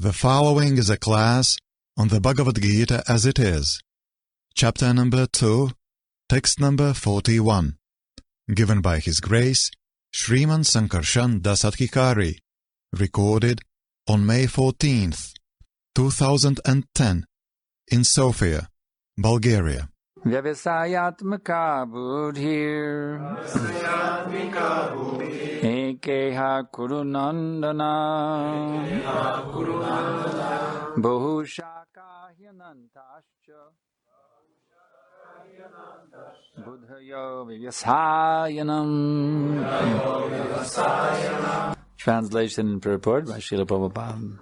The following is a class on the Bhagavad Gita as it is, chapter number 2, text number 41, given by His Grace Sriman Sankarshan Das Adhikari, recorded on May 14th, 2010, in Sofia, Bulgaria. Vyavasayatmaka buddhir Ekeha kurunandana Bahushaka hyanantascha Buddhayo Vivyasayanam. Translation and purport by Srila Prabhupada.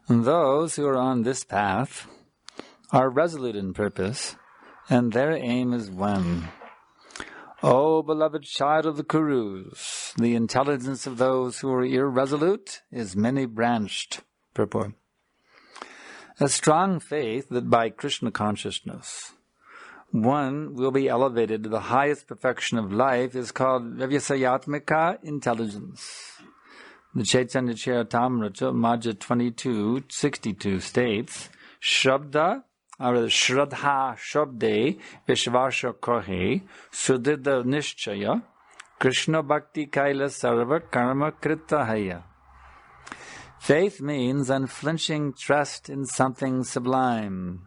Those who are on this path are resolute in purpose, and their aim is one. O beloved child of the Kurus, the intelligence of those who are irresolute is many-branched. Purport. A strong faith that by Krishna consciousness one will be elevated to the highest perfection of life is called Vyavasayatmaka intelligence. The Chaitanya Charitamrita, Madhya 22:62 states, Shabda, or Shraddha Shabde Vishvasha Kohe Sudhida Nishchaya Krishna Bhakti Kaila Sarva Karma Kritahaya. Faith means unflinching trust in something sublime.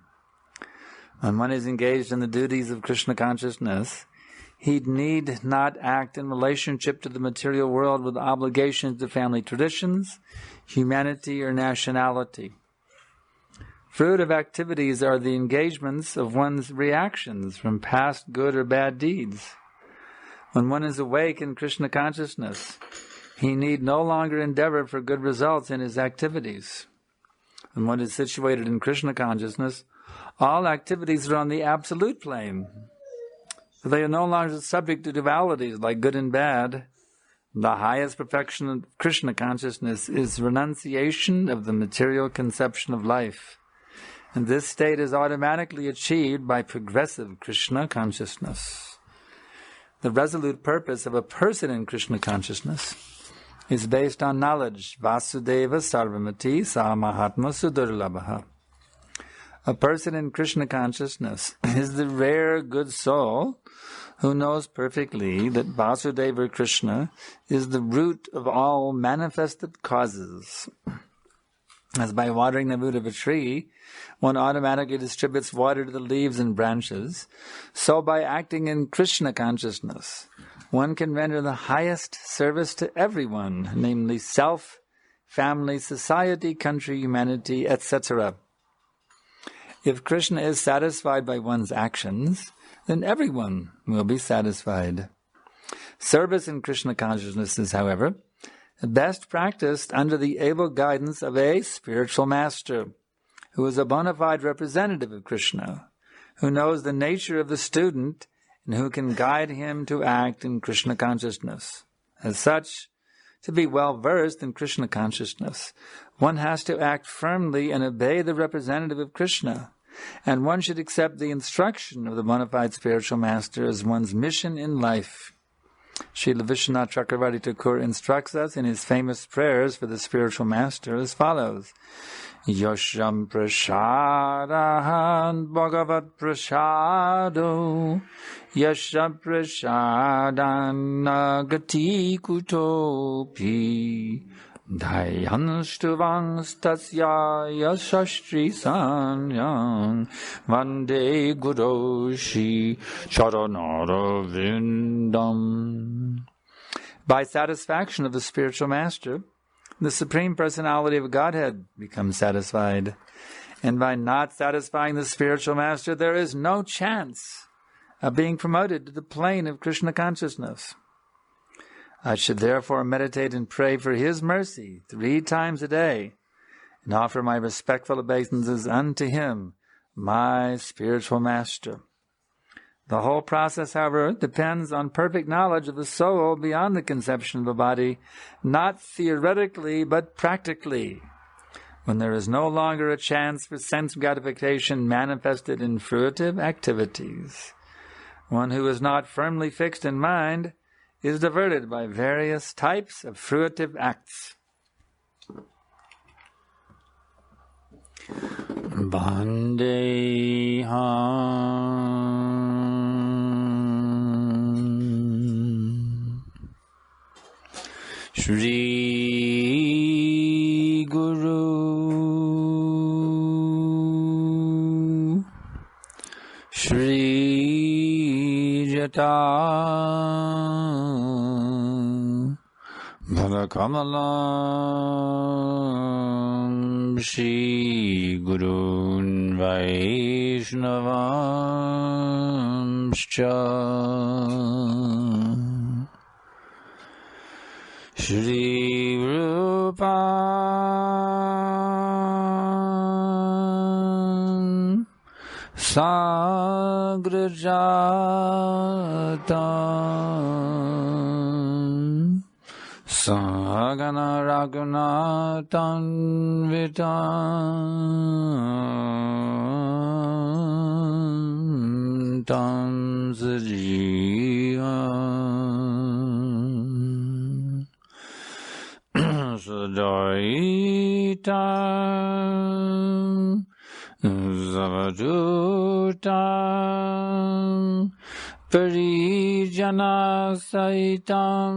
When one is engaged in the duties of Krishna consciousness, he need not act in relationship to the material world with obligations to family traditions, humanity, or nationality. Fruit of activities are the engagements of one's reactions from past good or bad deeds. When one is awake in Krishna consciousness, he need no longer endeavor for good results in his activities. When one is situated in Krishna consciousness, all activities are on the absolute plane. So they are no longer subject to dualities like good and bad. The highest perfection of Krishna consciousness is renunciation of the material conception of life. And this state is automatically achieved by progressive Krishna consciousness. The resolute purpose of a person in Krishna consciousness is based on knowledge. Vasudeva sarvamati sa mahatma sudurlabha. A person in Krishna consciousness is the rare good soul who knows perfectly that Vasudeva Krishna is the root of all manifested causes. As by watering the root of a tree, one automatically distributes water to the leaves and branches, so by acting in Krishna consciousness, one can render the highest service to everyone, namely self, family, society, country, humanity, etc. If Krishna is satisfied by one's actions, then everyone will be satisfied. Service in Krishna consciousness is, however, best practiced under the able guidance of a spiritual master, who is a bona fide representative of Krishna, who knows the nature of the student, and who can guide him to act in Krishna consciousness. As such, to be well versed in Krishna consciousness, one has to act firmly and obey the representative of Krishna, and one should accept the instruction of the bona fide spiritual master as one's mission in life. Srila Vishwanath Chakravarti Thakur instructs us in his famous prayers for the spiritual master as follows. Yosham prasadahan bhagavat prasado Yasham prasadan nagati kutopi Dayanstuvang stasya yashastri sanyang Vande guroshi charanara. By satisfaction of the spiritual master, the Supreme Personality of Godhead becomes satisfied. And by not satisfying the spiritual master, there is no chance of being promoted to the plane of Krishna consciousness. I should therefore meditate and pray for His mercy 3 times a day, and offer my respectful obeisances unto Him, my spiritual master. The whole process, however, depends on perfect knowledge of the soul beyond the conception of the body, not theoretically, but practically. When there is no longer a chance for sense gratification manifested in fruitive activities, one who is not firmly fixed in mind is diverted by various types of fruitive acts. Bandeham Shri Guru Shri Jata Bhadakamalam Shri Gurun Vaishnavamscha Shri Rupa Sagrajatam Sagana Raghunathan Vitam Tam Sajivam Sadaitam Zavadutam Parijana Saitam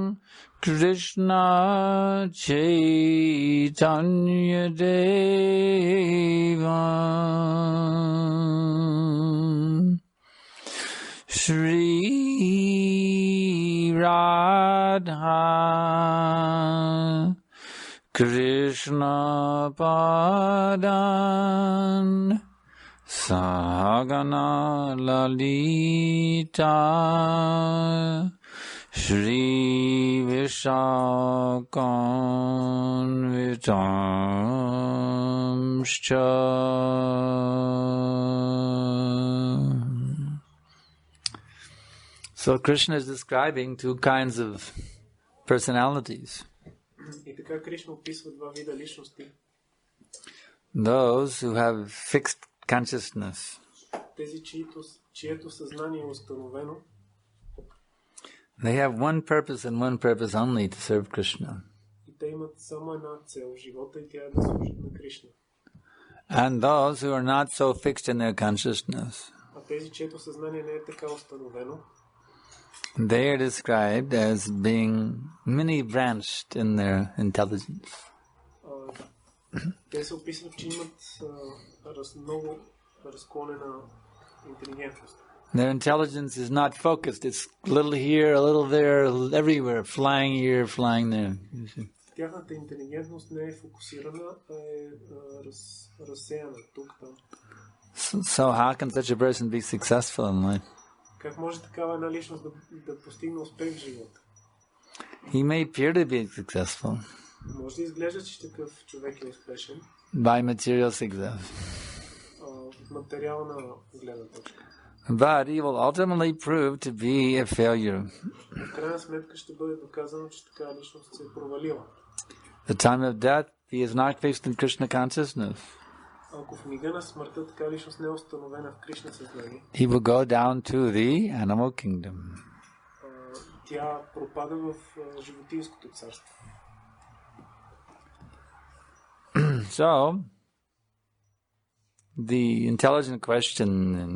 Krishna Chaitanya Devam Shri Radha Krishna Padan Sagana Lalita Shri Vishakam Vitamscha. So Krishna is describing two kinds of personalities. И така Кришна описва два вида личности. Those who have fixed consciousness. Тези, чието съзнание е установено. They have one purpose and one purpose only to serve Krishna. И те имат само една цел в живота и тя е да служат на Кришна. And those who are not so fixed in their consciousness. А тези, чието съзнание не е така установено. They are described as being many-branched in their intelligence. Те се описват, че имат много разклонена интелигентност. Their intelligence is not focused. It's a little here, a little there, everywhere, flying here, flying there. Тяхната интелигентност не е фокусирана, а е разсеяна тук, там. So how can such a person be successful in life? Как може такава една личност да постигне успех в живота? He may appear to be successful. Може да изглежда, че такъв човек е успешен. By material success. От материална гледна точка. But he will ultimately prove to be a failure. В крайна сметка ще бъде доказано, че такава личност се е провалила. The time of death, he is not fixed in Krishna consciousness. Ако в мига на смъртта така личност не е установена в Кришна съзнание, he will go down to the animal kingdom. Тя пропада в животинското царство. So, the intelligent question then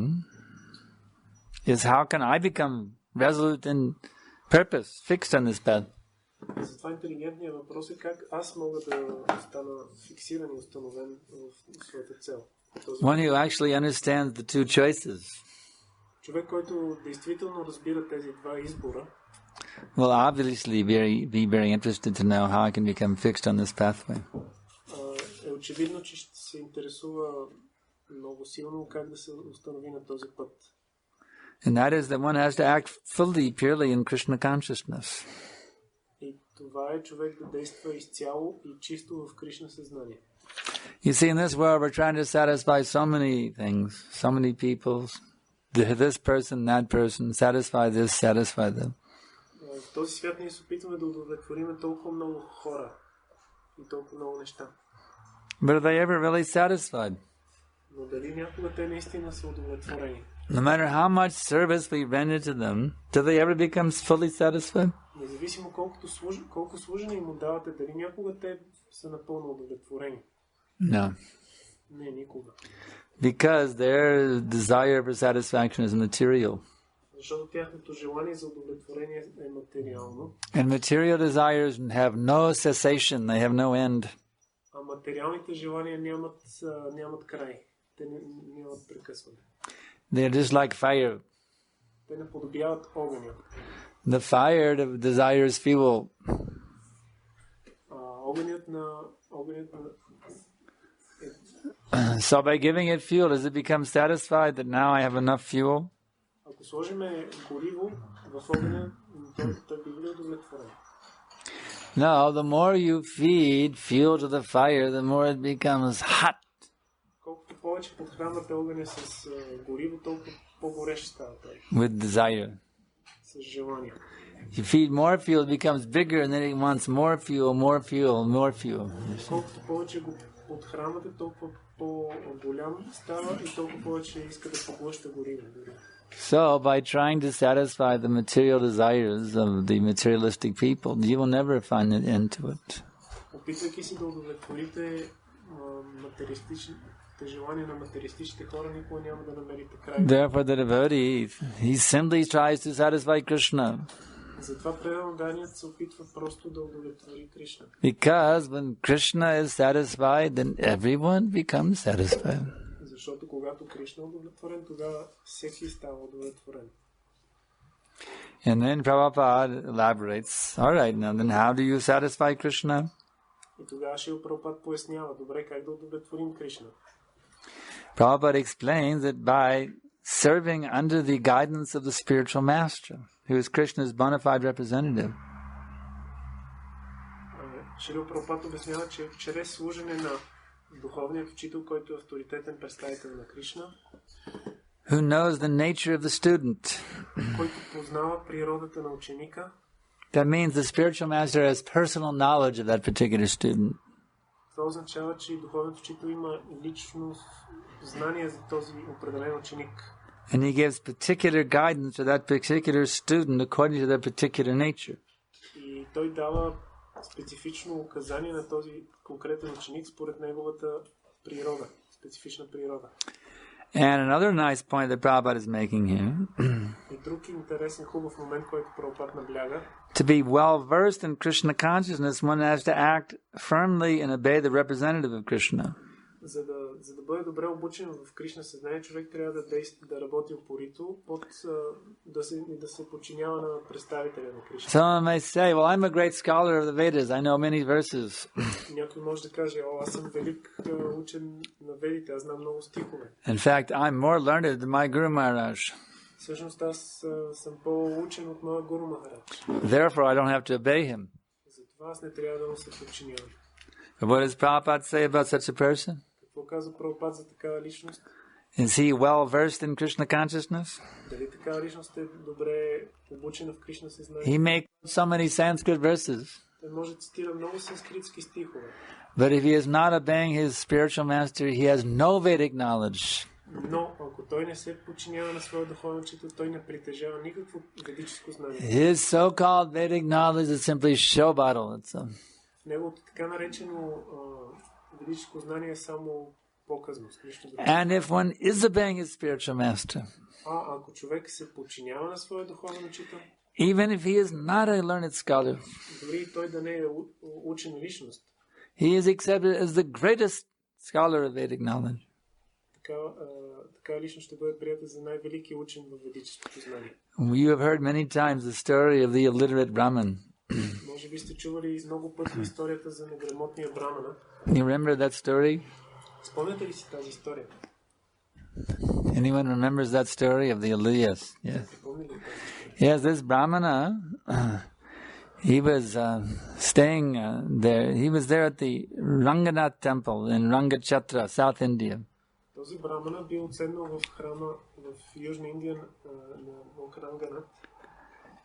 is, how can I become resolute in purpose, fixed on this path? Затова интелигентният въпрос е как аз мога да стана фиксиран и установен в своята цел. One who actually understands the two choices. Човек, който действително разбира тези два избора, will obviously be very interested to know how I can become fixed on this pathway. Е очевидно, че ще се интересува много силно как да се установи на този път. And that is that one has to act fully, purely in Krishna consciousness. И това е човек да действа изцяло и чисто в Кришна съзнание. You see, in this world, we're trying to satisfy so many things, so many people, this person, that person, satisfy this, satisfy them. В този свят ние се опитваме да удовлетворим толкова много хора и толкова много неща. But are they ever really satisfied? Но дали някога те наистина са удовлетворени? No matter how much service we render to them, do they ever become fully satisfied? Независимо колко служение им давате, дали някога те са напълно удовлетворени? No. Не, никога. Because their desire for satisfaction is material. Защото тяхното желание за удовлетворение е материално. And material desires have no cessation, they have no end. А материалните желания нямат край. Те нямат прекъсване. They're just like fire. Те наподобяват огъня. The fire of desire is fuel. Огънят на So by giving it fuel, does it become satisfied that now I have enough fuel? Ако сложиме гориво в огъня, той би бил удовлетворен. No, the more you feed fuel to the fire, the more it becomes hot. Колкото повече подхранвате огъня с гориво, толкова по-горещ става той. With desire. С желание. You feed more fuel, it becomes bigger, and then it wants more fuel, more fuel, more fuel. Колкото повече го подхранвате, толкова по-голям става и толкова повече иска да поглъща гориво. So, by trying to satisfy the material desires of the materialistic people, you will never find an end to it. Опитвайки се да удовлетворите материалистичните желания на материалистичните хора, никога няма да намерите край. Therefore, the devotee, he simply tries to satisfy Krishna. Затова преданният се опитва просто да удовлетвори Кришна. Because when Krishna is satisfied, then everyone becomes satisfied. Защото когато Кришна е удовлетворен, тогава всеки става удовлетворен. And then Prabhupada elaborates, all right, now then how do you satisfy Krishna? И тогава Шрила Прабхупад пояснява, добре, как да удовлетворим Кришна. Prabhupada explains that by serving under the guidance of the spiritual master, who is Krishna's bona fide representative. Шрила Прабхупад обяснява, че чрез служене на духовният учител, който е авторитетен представител на Кришна, who knows the nature of the student, който познава природата на ученика, that means the spiritual master has personal knowledge of that particular student. Това означава, че духовният учител има лично знание за този определен ученик. And he gives particular guidance to that particular student according to their particular nature. И той дава специфично указание на този конкретен ученик според неговата природа, специфична природа. And another nice point that Prabhupada is making here, И друг интересен, хубав момент, който Прабхупад набляга, to be well versed in Krishna consciousness, one has to act firmly and obey the representative of Krishna. За да бъде добре обучен в Кришна съзнание, човек трябва да работи упорито, да се подчинява на представителя на Кришна. Someone may say, well, I'm a great scholar of the Vedas. I know many verses. Някой може да каже, аз съм велик учен на Ведите, аз знам много стихове. In fact, I'm more learned than my Guru Maharaj. Всъщност аз съм по-учен от моя Гуру Махарадж. Therefore, I don't have to obey him. Затова аз не трябва да му се подчинявам. But what does Prabhupada say about such a person? Какво казва Прабхупад за такава личност? Is he well versed in Krishna consciousness? Дали такава личност е добре обучена в Кришна съзнание? He may quote so many Sanskrit verses. Той може да цитира много санскритски стихове. But if he is not obeying his spiritual master, he has no Vedic knowledge. Но ако той не се подчинява на своя духовен учител, той не притежава никакво ведическо знание. His so-called Vedic knowledge is simply show bottle. Неговото така наречено ведическо знание е само показност, нищо друго. And if one is obeying his spiritual master, ако човек се подчинява на своя духовен учител, even if he is not a learned scholar, дори той да не е учена личност, he is accepted as the greatest scholar of Vedic knowledge. Така личност ще бъде прията за най-велики учен в ведическото знание. You have heard many times the story of the illiterate Brahmin. Може би сте чували много пъти историята за неграмотния брамана. You remember that story? Спомняте ли си тази история? Anyone remembers that story of the Elias? Yes. Yes, this Brahmana, he was staying there. He was there at the Ranganath temple in Rangachatra, South India. Този брамана бил отседнал в храма в Южна Индия на Бог Ранганат.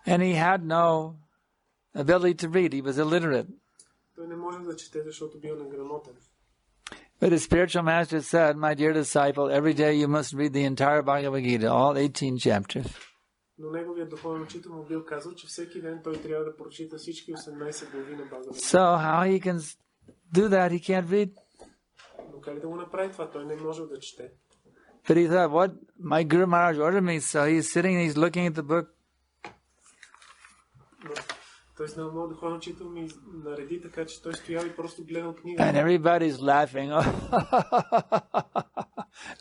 And he had no ability to read. He was illiterate. Той не може да чете, защото бил неграмотен. But his spiritual master said, my dear disciple, every day you must read the entire Bhagavad Gita, all 18 chapters. Но неговият духовен учител му бил казал, че всеки ден той трябва да прочита всички 18 глави на Бхагавад Гита. So how he can do that? He can't read. Но как да го направи това? Той не може да чете. But he thought, what? My Guru Maharaj ordered me, so he's sitting and he's looking at the book. Той знал, моят духовен учител ми нареди така, че той стоял и просто гледал книга. And everybody's laughing.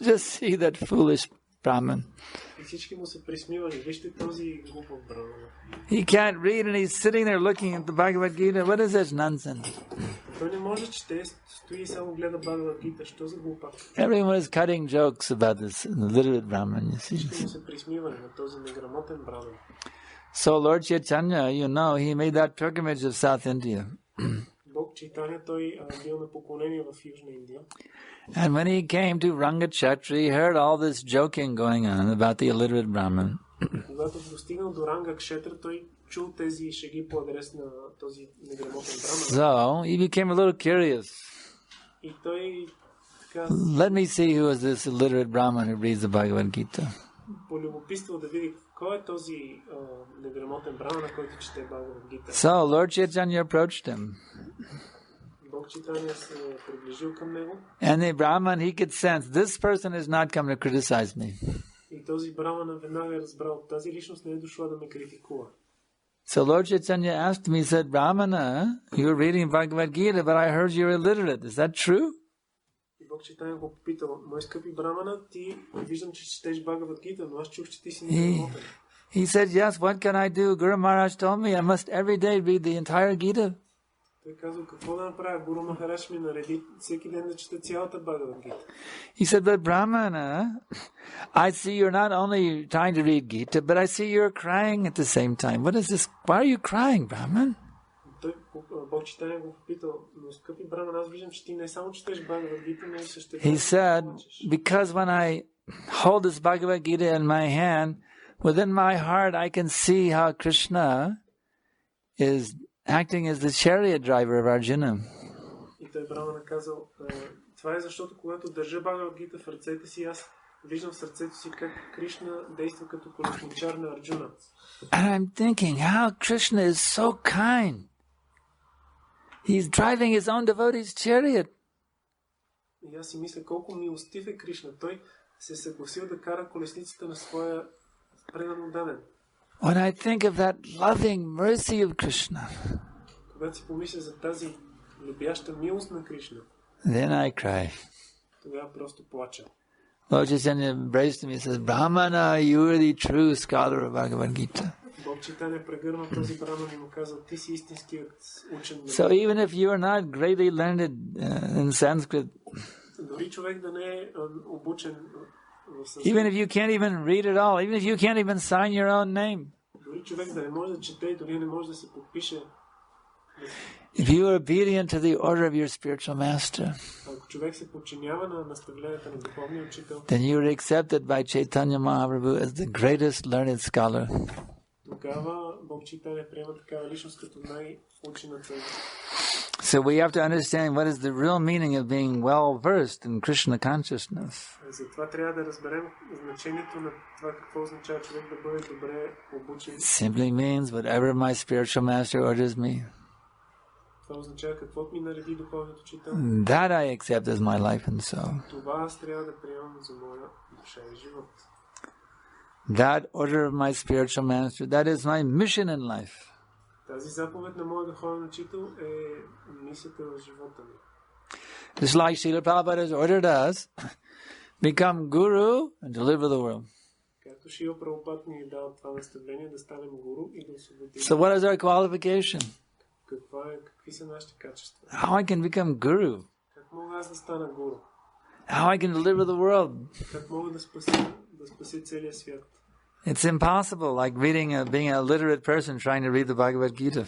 Just see that foolish Brahman. И всички му се присмивали. Вижте този глупав брамана. He can't read and he's sitting there looking at the Bhagavad Gita. What is this nonsense? Той не може чете, стои и само гледа Бхагавад Гита. Що за глупак? Everyone is cutting jokes about this illiterate Brahman, you see. Всички му се присмивали на този неграмотен браман. So Lord Chaitanya, you know, he made that pilgrimage of South India. Бог Чайтаня, той бил на поклонение в Южна Индия. And when he came to Rangachatra, he heard all this joking going on about the illiterate Brahman. Когато достигнал до Ранга Кшетра, той чул тези шеги по адрес на този неграмотен браман. So he became a little curious. И той така Let me see who is this illiterate Brahman who reads the Bhagavad Gita. полюбопитствал да види кой е този неграмотен браман, който чете Бхагавад Гита. So Lord Chaitanya approached him. Бог Чайтаня се приближил към него. And the Brahman, he could sense, this person has not come to criticize me. И този браман веднага е разбрал, тази личност не е дошла да ме критикува. So Lord Chaitanya asked me, he said, Brahmana, you're reading Bhagavad Gita, but I heard you're illiterate. Is that true? И Бог Чайтаня го попитал, мой скъпи брамана, ти виждам, че четеш Бхагавад Гита, но аз чух, че ти си неграмотен. He said, yes, what can I do? Guru Maharaj told me I must every day read the entire Gita. Той казал, какво да направя? Гуру Махарадж ми нареди всеки ден да чета цялата Бхагавад Гита. He said, but Brahmana, I see you're not only trying to read Gita, but I see you're crying at the same time. What is this? Why are you crying, Brahman? Той Бог Чайтаня го попитал, но скъпи браман, аз виждам, че ти не само четеш Бхагавад Гита, но и също He said, because when I hold this Bhagavad Gita in my hand, within my heart I can see how Krishna is acting as the chariot driver of Arjuna. И той брамана казал, това е защото когато държа Бхагавад Гита в ръцете си, аз виждам в сърцето си как Кришна действа като колесничар на Арджуна. And I'm thinking how Krishna is so kind. He's driving his own devotee's chariot. И аз си мисля колко милостив е Кришна. Той се съгласил да кара колесницата на своя предан отдаден. When I think of that loving mercy of Krishna, Когато си помисля за тази любяща милост на Кришна, then I cry. тогава просто плача. Lord Chaitanya embraced him. He says, Brahmana, you are the true scholar of Bhagavad Gita. Бог Чайтаня прегърна този браман и му казал, ти си истинският учен. So even if you are not greatly learned in Sanskrit, Дори човек да не е обучен в санскрит, even if you can't even read at all, even if you can't even sign your own name, дори човек да не може да чете и дори не може да се подпише, if you are obedient to the order of your spiritual master, ако човек се подчинява на наставленията на духовния учител, then you are accepted by Chaitanya Mahaprabhu as the greatest learned scholar. тогава Бог Чайтаня приема такава личност като най-учената. So we have to understand what is the real meaning of being well versed in Krishna consciousness. Затова трябва да разберем значението на това какво означава човек да бъде добре обучен. Simply means whatever my spiritual master orders me, Това означава каквото ми нареди духовният учител. that I accept as my life and soul. Това аз трябва да приемам за моя душа и живот. That order of my spiritual master, that is my mission in life. Тази заповед на моя духовен учител е мисията в живота ми. Just like Srila Prabhupada has ordered us, become guru and deliver the world. Както Шрила Прабхупад ни е дал това наставление да станем гуру и да освободим. So what is our qualification? Какви са нашите качества? How I can become guru? Как мога аз да стана гуру? How I can deliver the world? Как мога да спася целия свят? It's impossible, like being a literate person trying to read the Bhagavad Gita.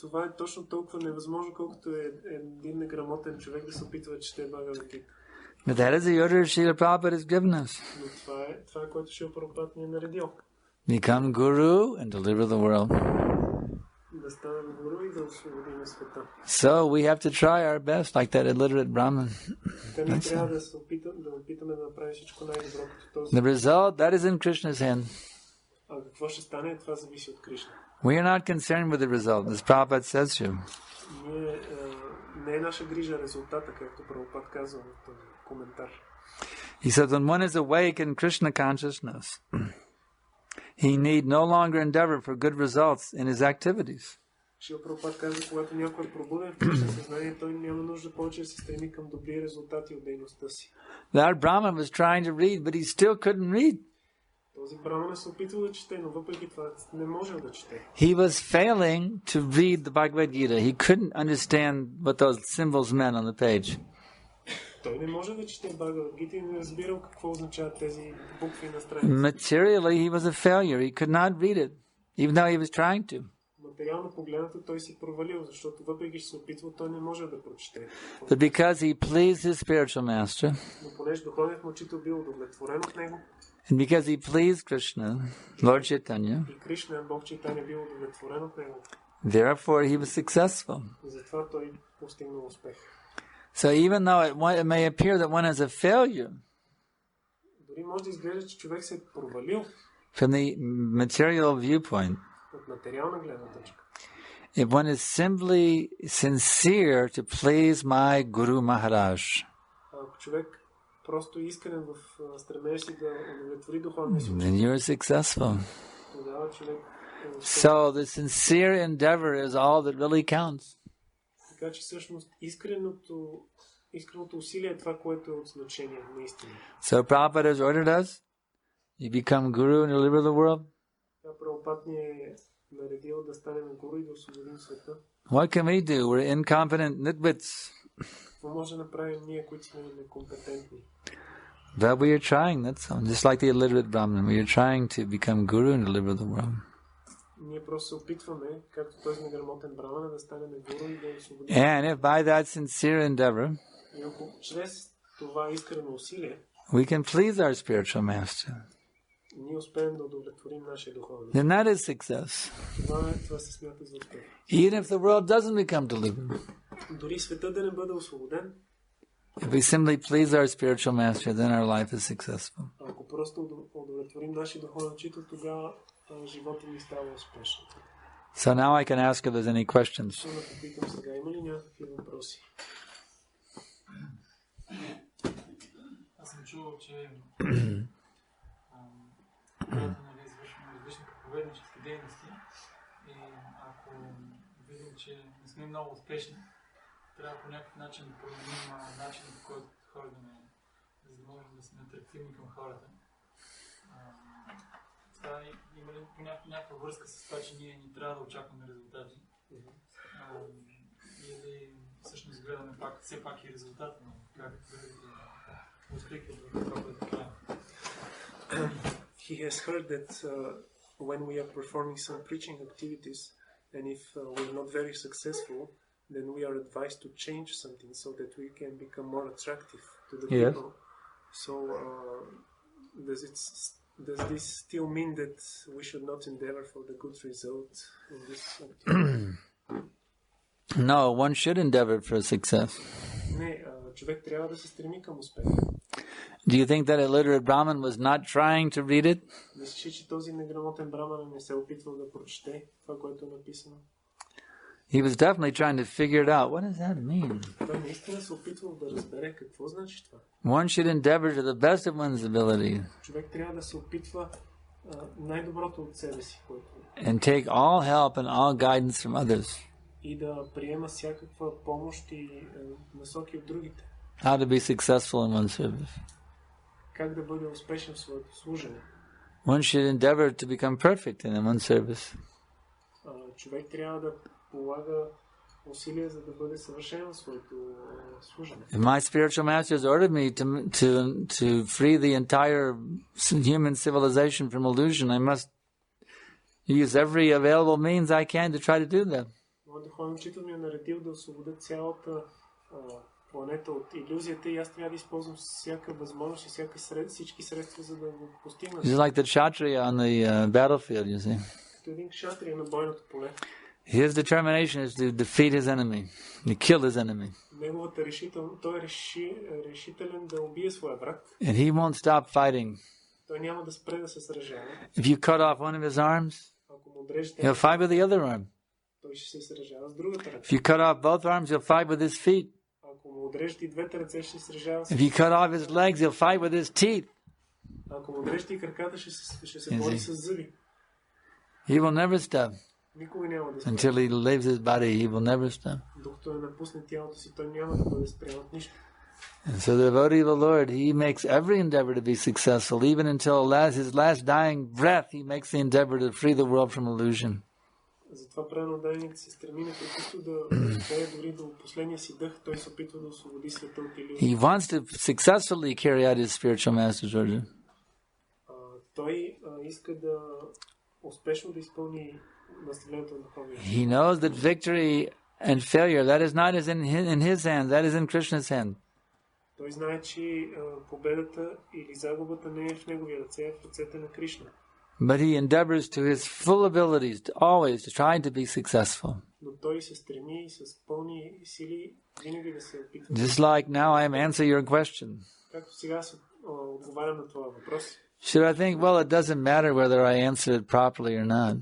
Това е точно толкова невъзможно, колкото е един неграмотен човек да се опитва да чете Бхагавад Гита. But that is the order Srila Prabhupada has given us. Но това е което Шрила Прабхупад ни е наредил. Become guru and deliver the world. Да станем гуру и да освободим света. So we have to try our best, like that illiterate Brahman. Така ни трябва да се опитаме да направим всичко най-добро като този. The result, that is in Krishna's hand. А какво ще стане, това зависи от Кришна. We are not concerned with the result, as Prabhupada says to you. Ние Не е наша грижа резултата, както Прабхупад казва в този коментар. He says, when one is awake in Krishna consciousness, he need no longer endeavor for good results in his activities. Шрила Прабхупад казва, когато някой е пробуден в Кришна съзнание, той няма нужда повече да се стреми към добри резултати от дейността си. That Brahman was trying to read, but he still couldn't read. Този браман се опитвал да чете, но въпреки това не можел да чете. He was failing to read the Bhagavad Gita. He couldn't understand what those symbols meant on the page. Той не може да чете Бхагавад Гита и не разбирал какво означават тези букви на страницата. Materially, he was a failure. He could not read it, even though he was trying to. Материално погледнато той се провалил, защото въпреки че се опитвал, той не може да прочете. But because he pleased his spiritual master, Но понеже духовният му учител бил удовлетворен от него, and because he pleased Krishna, Lord Chaitanya, и Кришна, Бог Чайтаня, бил удовлетворен от него, therefore he was successful. и затова той постигнал успех. So even though it may appear that one is a failure Дори може да изглежда, че човек се е провалил from the material viewpoint, от материална гледна точка. if one is simply sincere to please my Guru Maharaj, Ако човек просто искрен в стремеж си да удовлетвори духовния си then you're successful. тогава човек е успех. So the sincere endeavor is all that really counts. Така че всъщност искреното усилие е това, което е от значение наистина. So Prabhupada has ordered us, you become Guru and deliver the world. Прабхупад ни е наредил да станем гуру и да освободим света. What can we do? We're incompetent nitwits. Какво може да направим ние, които сме некомпетентни? But we are trying, that's all. Just like the illiterate Brahmin, we are trying to become Guru and deliver the world. Ние просто се опитваме, както този неграмотен браман, да станем гуру и да освободим. And if by that sincere endeavor, И ако чрез това искрено усилие, we can please our spiritual master, ние успеем да удовлетворим нашия духовен. then that is success. Това се смята за успех. Even if the world doesn't become delivered. Дори света да не бъде освободен, If we simply please our spiritual master, then our life is successful. ако просто удовлетворим нашия духовен учител, тогава живота ни става успешен. So now I can ask if there's any questions. Ще ме попитам сега, има ли някакви въпроси? Аз съм чувал, че когато извършваме различни проповеднически дейности и ако видим, че не сме много успешни, трябва по някакъв начин да променим начинът, по който подхождаме, за да можем да сме атрактивни към хората. Това има ли някаква връзка с това, че ние не трябва да очакваме резултати? Или всъщност гледаме все пак и резултата, но как да успехи в това, което правим? He has heard that when we are performing some preaching activities, and if we're not very successful, then we are advised to change something so that we can become more attractive to the Yes. people. So does this still mean that we should not endeavor for the good result in this activity? No, one should endeavor for success. Не, човек трябва да се стреми към успех. Do you think that illiterate Brahmin was not trying to read it? Мислиш, че този неграмотен браман не се опитвал да прочете това, което е написано? He was definitely trying to figure it out. What does that mean? Той наистина се опитвал да разбере какво значи това. One should endeavor to the best of one's ability Човек трябва да се опитва най-доброто от себе си, което and take all help and all guidance from others. И да приема всякаква помощ и насоки от другите. How to be successful in one's service. Как да бъде успешен в своето служене. One should endeavor to become perfect in one's service. Човек трябва да полага усилия, за да бъде съвършен в своето служене. If my spiritual master has ordered me to free the entire human civilization from illusion, I must use every available means I can to try to do that. Моят духовен учител ми е наредил да освободя цялата планета от иллюзията и аз трябва да използвам всяка възможност и всички средства, за да го постигна. He's like the kshatriya on the battlefield, you see. Като един кшатрия на бойното поле. His determination is to defeat his enemy, to kill his enemy. Неговата той е решителен да убие своя враг. And he won't stop fighting. Той няма да спре да се сражава. If you cut off one of his arms, Ако му отрежете, he'll fight with the other arm. той ще се сражава с другата ръка. If you cut off both arms, he'll fight with his feet. Ако му отрежете и двете ръце, ще се сражава с... If you cut off his legs, he'll fight with his teeth. Ако му отрежете и краката, ще се бори с зъби. He will never stop. Никога няма да спре. Until he leaves his body, he will never stop. Докато не напусне тялото си, той няма да бъде спрян от нищо. And so the devotee of the Lord, he makes every endeavor to be successful, even until his last dying breath, he makes the endeavor to free the world from illusion. Затова праведнодайник се стреми непрекъснато да успее дори до последния си дъх, той се опитва да освободи света от илюзия. He wants to successfully carry out his spiritual master's order. Той иска да успешно да изпълни наставлението на духовния. He knows that victory and failure, that is not in his hands, that is in Krishna's hand. Той знае, че победата или загубата не е в негови ръце, а в ръцете на Кришна. But he endeavors to his full abilities to always to try to be successful. Но той се стреми с пълни сили винаги да се опитва. Just like now I am answering your question. Както сега се отговарям на това въпрос. Should I think, well, it doesn't matter whether I answered it properly or not.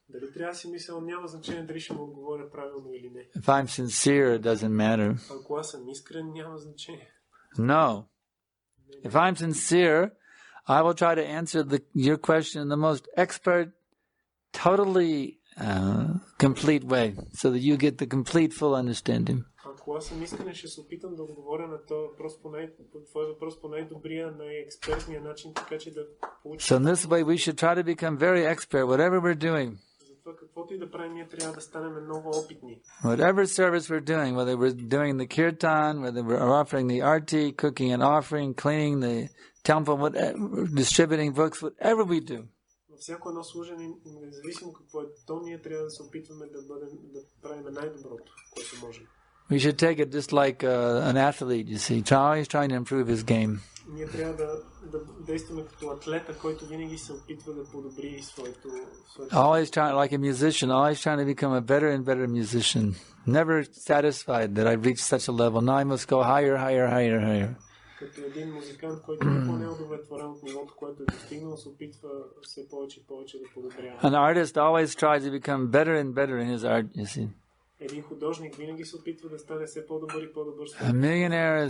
Дали трябва да си мисля, няма значение дали ще му отговоря правилно или не. If I'm sincere, it doesn't matter. Ако аз съм искрен, няма значение. No. If I'm sincere, I will try to answer your question in the most expert, totally complete way, so that you get the complete, full understanding. Ако аз съм искрен, ще се опитам да отговоря на този въпрос по най-добрия, най-експертния начин, така че да получим. So in this way, we should try to become very expert, whatever we're doing. Затова каквото и да правим, ние трябва да станем много опитни. Whatever service we're doing, whether we're doing the kirtan, whether we're offering the arti, cooking an offering, cleaning the temple, distributing books, whatever we do. Във всяко едно служение, независимо какво е то, ние трябва да се опитваме да правим най-доброто, което можем. We should take it just like an athlete, you see, always trying to improve his game. Ние трябва да действаме като атлета, който винаги се опитва да подобри своето... Always trying, like a musician, always trying to become a better and better musician. Never satisfied that I've reached such a level. Now I must go higher, higher, higher, higher. Като един музикант, който никога не е удовлетворен от нивото, което е достигнал, се опитва все повече и повече да подобрява. An artist always tries to become better and better in his art, you see. Един художник винаги се опитва да стане все по-добър и по-добър. A millionaire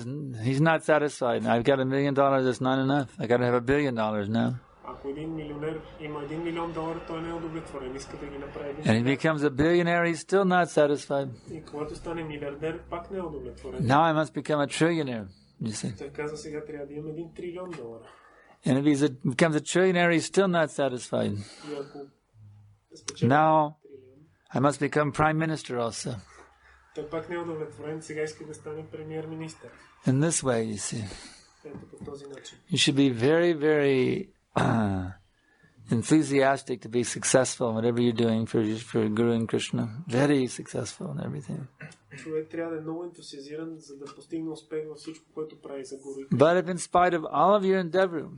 he's not satisfied. I've got $1 million, that's not enough. I got to have $1 billion now. Ако един милионер има $1 милион, той не е удовлетворен, иска да ги направи. And he becomes a billionaire, he's still not satisfied. И когато стане милиардер, пак не е удовлетворен. Now I must become a trillionaire, you see. Той каза, сега трябва да имам $1 трилион. And if he becomes a trillionaire, he's still not satisfied. И ако спечели Now I must become prime minister also. той пак не е удовлетворен, сега иска да стане премиер-министър. In this way, you see. Ето по този начин. You should be very, very enthusiastic to be successful in whatever you're doing for Guru and Krishna. Very successful in everything. Човек трябва да е много ентусиазиран, за да постигне успех във всичко, което прави за Гуру. But if in spite of all of your endeavor,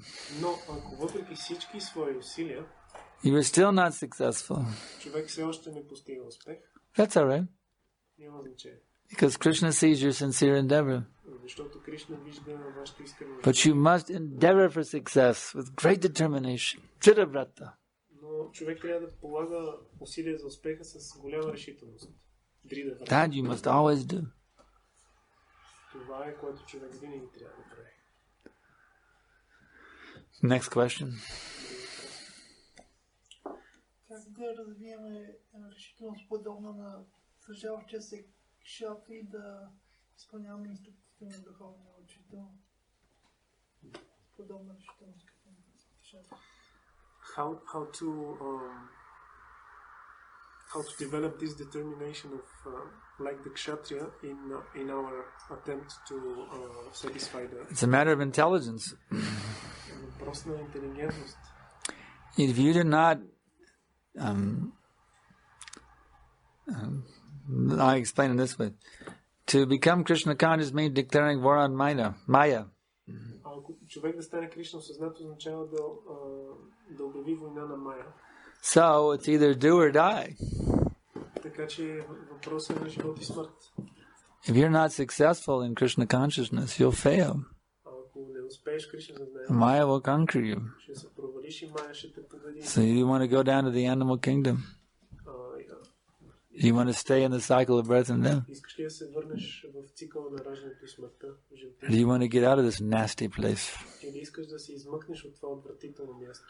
Но ако въпреки всички свои усилия, you are still not successful, човек все още не постига успех, that's all right. няма значение. Because Krishna sees your sincere endeavor. Защото Кришна вижда вашето искрено. But you must endeavor for success with great determination. Dhridavrata. Но човек трябва да полага усилия за успеха с голяма решителност. That you must always do. Това е, което човек винаги трябва да прави. Next question. Как да развием решителност подобно на сражаващия се кшатри и да изпълняваме инструкциите на духовния учител? Подобна решителност като на кшатри. How to develop this determination of like the kshatriya in our attempt to satisfy the. It's a matter of intelligence. Въпрос на интелигентност. If you do not, I explain it this way: to become Krishna conscious means declaring war on Maya. Ако човек да стане Кришна осъзнат, означава да обяви война на Майя. So it's either do or die. Така че въпросът е на живот и смърт. If you're not successful in Krishna consciousness, you'll fail. Ако не успееш Кришна съзнание, Maya will conquer you. ще се провалиш и Майя ще те победи. So you want to go down to the animal kingdom. You want to stay in the cycle of birth and death? Искаш ли да се върнеш в цикъла на раждането и смъртта? Or do you want to get out of this nasty place? Или искаш да се измъкнеш от това отвратително място?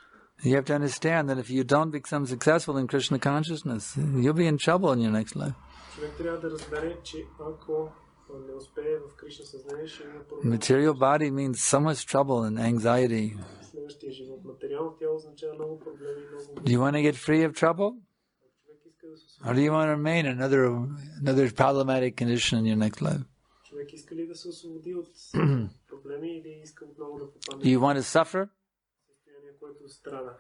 You have to understand that if you don't become successful in Krishna consciousness, you'll be in trouble in your next life. Човек трябва да разбере, че ако не успее в Кришна съзнание, ще има проблем. Material body means so much trouble and anxiety. Следващия живот. Материално тяло означава много проблеми и много... Do you want to get free of trouble? Or do you want to remain in another problematic condition in your next life? Човек иска ли да се освободи от проблеми или иска отново да попадне? Do you want to suffer? Състояние, което страда.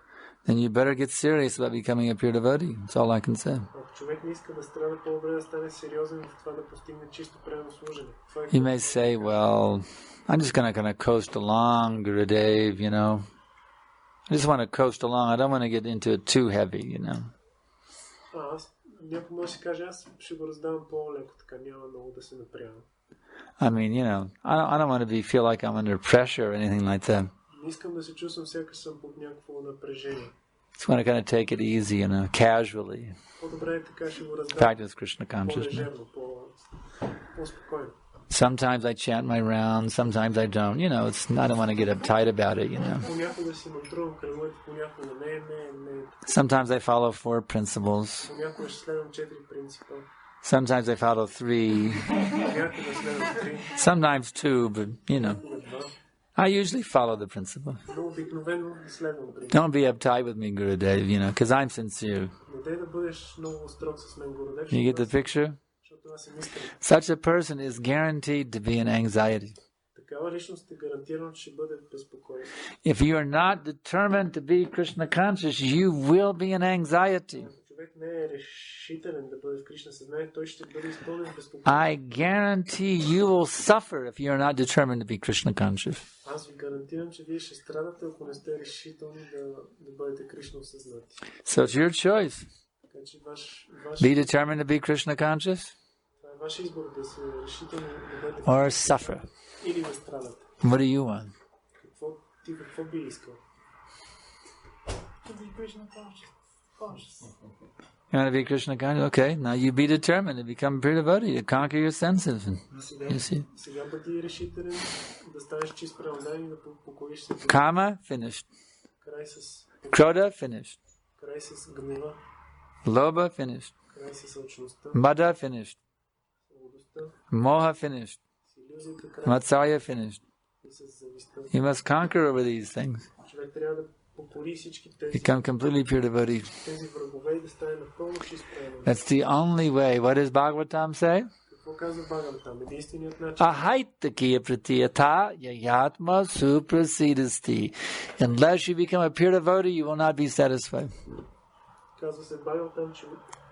Then you better get serious about becoming a pure devotee. That's all I can say. Ако човек не иска да страда, по-добре да стане сериозен в това да постигне чисто преданно служене. You may say, well, I'm just going to coast along, Gurudev, you know. I just want to coast along. I don't want to get into it too heavy, you know. Някой може да си каже, аз ще го раздавам по-леко, така няма много да се напрягам. I mean, you know, I don't want to feel like I'm under pressure or anything like that. Не искам да се чувствам сякаш съм под някакво напрежение. Just want to kind of take it easy, you know, casually. По-добре е така, ще го раздавам. Practice Krishna consciousness. По-лежерно, по-спокойно. Sometimes I chant my rounds, sometimes I don't. You know, I don't want to get uptight about it, you know. Понякога си мантрувам кръговете, понякога не. Sometimes I follow 4 principles. Понякога ще следвам 4 принципа. Sometimes I follow 3. Понякога следвам 3. Sometimes 2, but, you know. I usually follow the principle. Но обикновено следвам принципа. Don't be uptight with me, Gurudev, you know, because I'm sincere. Не дай да бъдеш много строг с мен, Гурудев. You get the picture? Защото аз съм искрен. Such a person is guaranteed to be in anxiety. Такава личност е гарантирано, че ще бъде безпокоен. If you are not determined to be Krishna conscious, you will be in anxiety. Ако човек не е решителен да бъде в Кришна съзнание, той ще бъде изпълнен с безпокойство. I guarantee you will suffer if you are not determined to be Krishna conscious. Аз ви гарантирам, че вие ще страдате, ако не сте решителни да бъдете Кришна осъзнати. So it's your choice. Така че Be determined to be Krishna conscious това е ваш избор да се решителни да бъдете or suffer. или да страдате. What do you want? Какво би искал? To be Krishna conscious. You want to be Krishna conscious? Okay, now you be determined to become a pure devotee, to conquer your senses. You see? Сега бъди решителен да станеш чист преданен и да покориш се. Kama, finished. Край с Krodha, finished. край с гнева, Lobha, finished. край с алчността, Mada, finished. лудостта, Moha, finished. с илюзията, край Matsarya, finished. и с завистта. You must conquer over these things. Човек трябва да покори всички тези Become completely pure devotee. тези врагове и да стане напълно чист преданен. That's the only way. What does Bhagavatam say? Какво казва Бхагаватам? Единственият начин. Ahaitakiya pratiyata yayatma suprasidasti. Unless you become a pure devotee, you will not be satisfied. Казва се Бхагаватам, че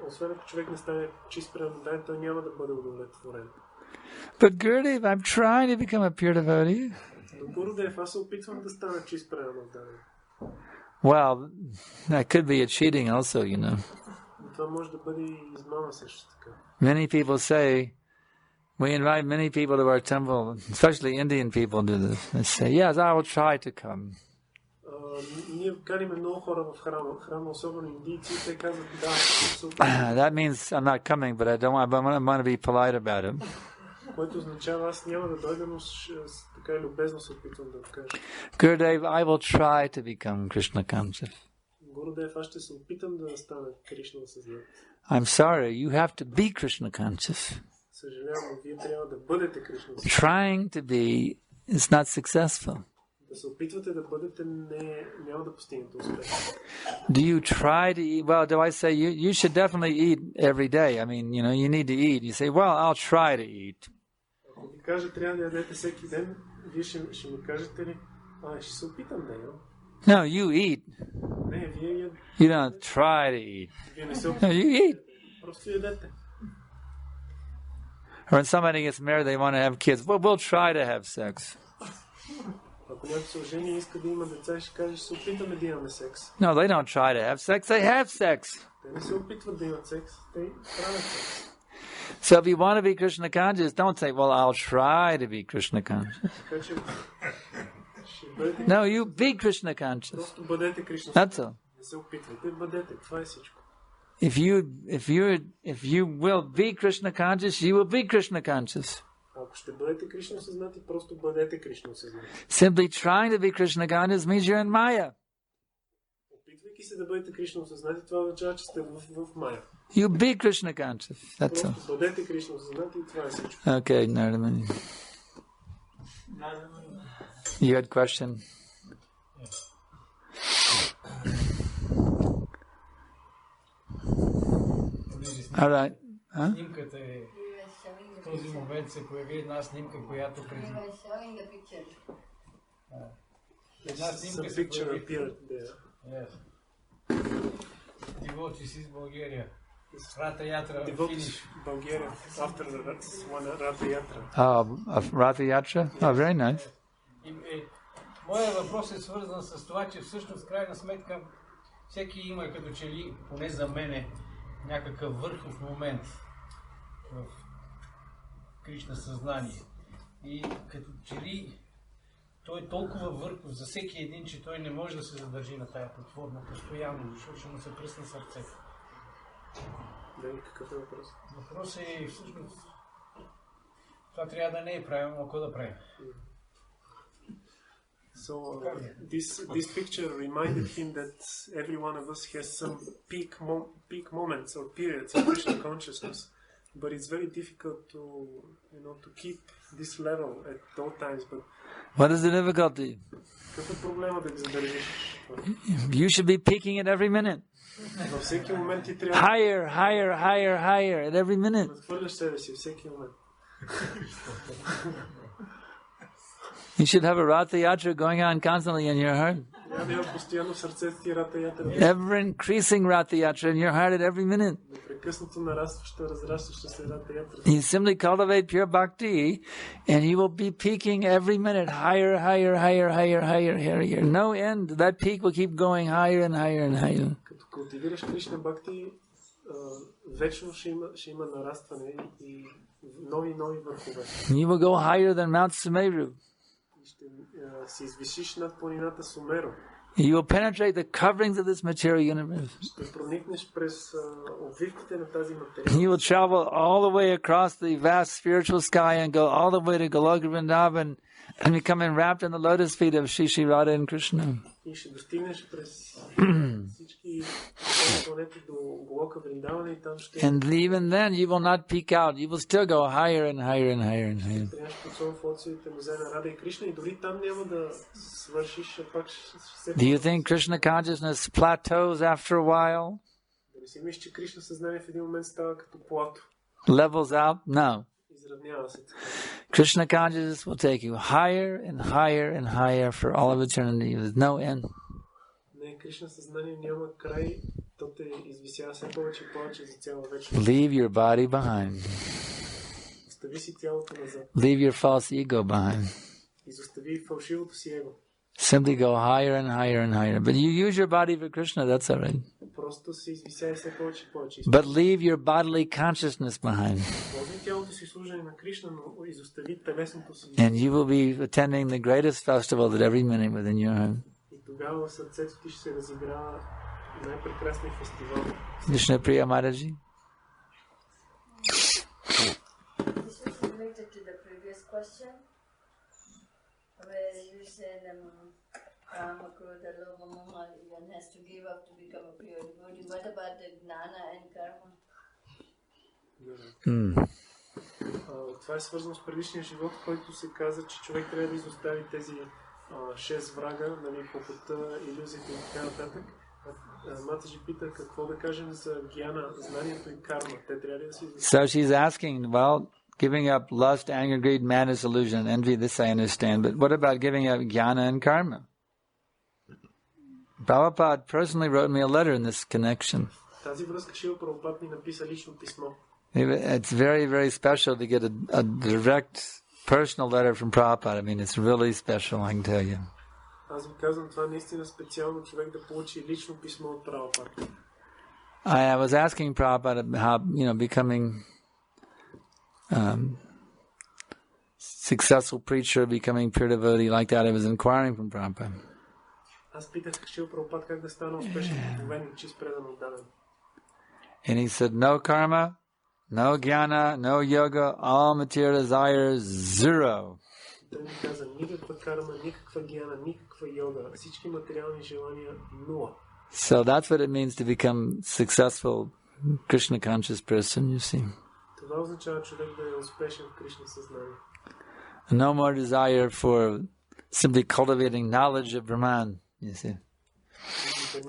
освен ако човек не стане чист преданен, той няма да бъде удовлетворен. But Gurudev, I'm trying to become a pure devotee. Но Гурудев, аз се опитвам да стана чист преданен. Well, that could be a cheating also, you know. Но това може да бъде и измама също така. Many people say, we invite many people to our temple, especially Indian people do this. They say, yes, I will try to come. Ние каниме много хора в храма, особено индийци, те казват, да, That means I'm not coming, but I want to be polite about it. което означава, аз няма да дойда, но така и любезно се опитвам да откажа. Gurudev, I will try to become Krishna conscious. Гурудев, аз ще се опитам да стана Кришна осъзнат. I'm sorry, you have to be Krishna conscious. Съжалявам, но вие трябва да бъдете Кришна осъзнат. Trying to be is not successful. Да се опитвате да бъдете, няма да постигнете успех. Do you try to eat? Well, do I say you should definitely eat every day? I mean, you need to eat. You say, well, I'll try to eat. Ако ви кажа, трябва да ядете всеки ден, вие ще ми кажете ли, ще се опитам да ям. No, you eat. Не, вие ядете. You don't try to eat. Вие не се No, опитвате. you eat. Просто ядете. Or when somebody gets married, they want to have kids. Well, we'll try to have sex. Ако някой се ожени и иска да има деца, ще каже, ще се опитаме да имаме секс. No, they don't try to have sex. They have sex. Те не се опитват да имат секс, те правят секс. So if you want to be Krishna conscious, don't say, well, I'll try to be Krishna conscious. Така че ще бъдете... No, you be Krishna conscious. Просто бъдете Кришна. That's all. Не се опитвайте, бъдете. Това е всичко. if you will be Krishna conscious, you will be Krishna conscious. Ако ще бъдете Кришна осъзнати, просто бъдете Кришна осъзнати. Simply trying to be Krishna conscious means you're in Maya. Опитвайки се да бъдете Кришна осъзнати, това означава, че сте в Мая. You be Krishna conscious. That's all. Просто бъдете Кришна осъзнати и това е всичко. Okay, Nardamani. You had question? All right. Huh? Снимката е... В този момент се появи една снимка, която преди... Една снимка се появи... Devotees из Bulgaria. Rata Yatra finish. Bulgaria after one Rata Yatra. Rata Yatra? Oh, very nice. Моят въпрос е свързан с това, че всъщност в крайна сметка всеки има като че ли, поне за мене, някакъв върхов момент в Кришна съзнание. И като че ли той е толкова върхов за всеки един, че той не може да се задържи на тая платформа постоянно, защото ще му се пръсне сърцето. Да, какъв е въпрос? Въпросът е всъщност това трябва да не е правилно, ако да правим. So this picture reminded him that every one of us has some peak moments or periods of Krishna consciousness, but it's very difficult to keep this level at all times. But what is the difficulty? Какъв е проблема да ги задържиш? You should be peaking at every minute. Във всеки момент ти трябва. Higher at every minute. Надхвърляш себе си всеки момент. You should have a Ratha Yatra going on constantly in your heart. Ever increasing Ratha Yatra in your heart at every minute. You simply cultivate pure bhakti and you will be peaking every minute higher. No end. That peak will keep going higher and higher and higher. You will go higher than Mount Sumeru. You will penetrate the coverings of this material universe. You will travel all the way across the vast spiritual sky and go all the way to Goloka Vrindavan and become enwrapped in the lotus feet of Shri Shri Radha and Krishna. And even then you will not peak out. You will still go higher and higher and higher and higher. Do you think Krishna consciousness plateaus after a while? Levels out? No. Krishna consciousness will take you higher and higher and higher for all of eternity. There's no end. Leave your body behind. Leave your false ego behind. Simply go higher and higher and higher. But you use your body for Krishna, that's all right. But leave your bodily consciousness behind. And you will be attending the greatest festival at every minute within your heart. Krishna Priya Mataji. This was related to the previous question, where you said Kama, Krodha, Lobha, Moha, one has to give up to become a pure devotee. What about the Gnana and Karma? Това е свързано с предишния живот, в който се каза, че човек трябва да изостави тези 6 врага, похота, илюзията и така нататък. Матаджи пита какво да кажем за гьяна, знанието и карма. Те трябва ли да си изоставят? So she's asking, well, giving up lust, anger, greed, madness, illusion, envy, this I understand, but what about giving up jnana and karma? Prabhupada personally wrote me a letter in this connection. Тази връзка Шрила Прабхупад ми написа лично писмо. It's very, very special to get a direct personal letter from Prabhupada. I mean, it's really special, I can tell you. Аз ви казвам, това наистина специално човек да получи лично писмо от Прабхупад. I was asking Prabhupada how, becoming successful preacher, becoming pure devotee like that. I was inquiring from Prabhupada. Аз питах Шрила Прабхупад как да стана успешен проповедник, чист предан отдаден. And he said, no karma, no jnana, no yoga, all material desires, zero. Той ми каза, никаква карма, никаква гьяна, никаква йога, всички материални желания, нула. So that's what it means to become successful Krishna conscious person, you see. Това означава човек да е успешен в Кришна съзнание. No more desire for simply cultivating knowledge of Brahman, you see,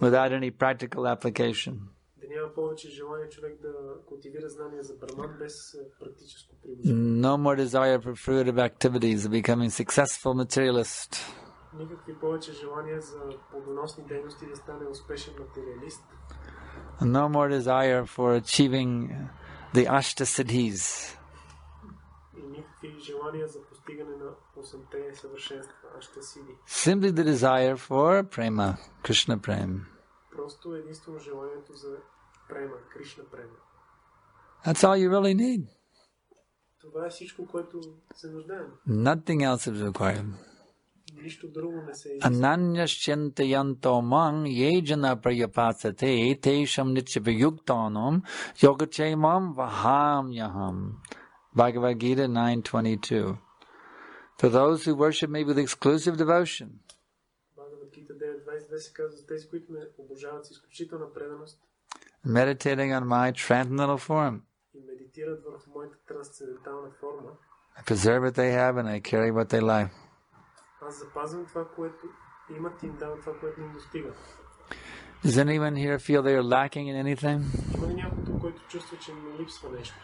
without any practical application. Да няма повече желание човек да култивира знания за Браман без практическо приложение. No more desire for fruitive activities of becoming successful materialist. Никакви повече желания за плодоносни дейности да стане успешен материалист. No more desire for achieving the Ashta Siddhis. И никакви желания за постигане на 8-те съвършенства, Ашта Сидhi. Simply the desire for prema, Krishna prema. Просто единствено желанието за према, Кришна према. That's all you really need. Това е всичко, което се нуждаем. Nothing else is required. Нищо друго не се изисква. Ananyasyantayanto mang yejana prayapasate tesham nityapayuktanam yogachemam vahamyaham. Bhagavad Gita 9:22. For those who worship me with exclusive devotion. Бхагавад Гита 9:22 се казва за тези, които ме обожават с изключителна преданост. Meditating on my transcendental form. И медитират върху моята трансцендентална форма. I preserve what they have and I carry what they lack. Аз запазвам това, което имат и им давам това, което им достига. Does anyone here feel they are lacking in anything? Има ли някой тук, който чувства, че ми липсва нещо?